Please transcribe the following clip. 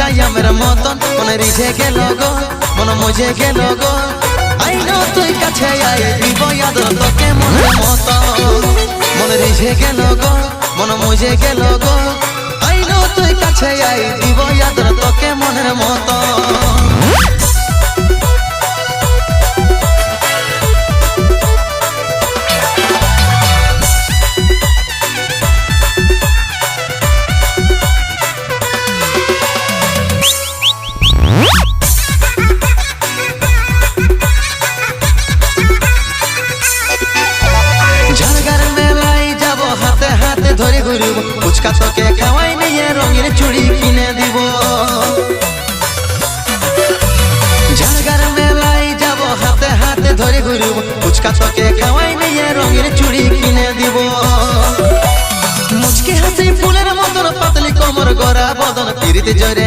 আমার মতন মনে রিঝে গেল গো মন মজে গেল গো আইনো তুই কাছে আয় দিব আদর তোকে মনের মতন মন রিঝে গেল গো মন মজে গেল গো আইনো তুই কাছে আয় দিব আদর তোকে মনের মতন ধরে ঘুরব ফুচকা তোকে খাওয়াই নিয়ে রঙের চুড়ি কিনে দিব ঝাড়গার মেলায় যাব হাতে হাতে ধরে ঘুরব ফুচকা তোকে খাওয়াই নিয়ে রঙের চুড়ি কিনে দিব মুচকি হাসি ফুলের মতন পাতলি কোমর গড়া বদন পিরিতে জরে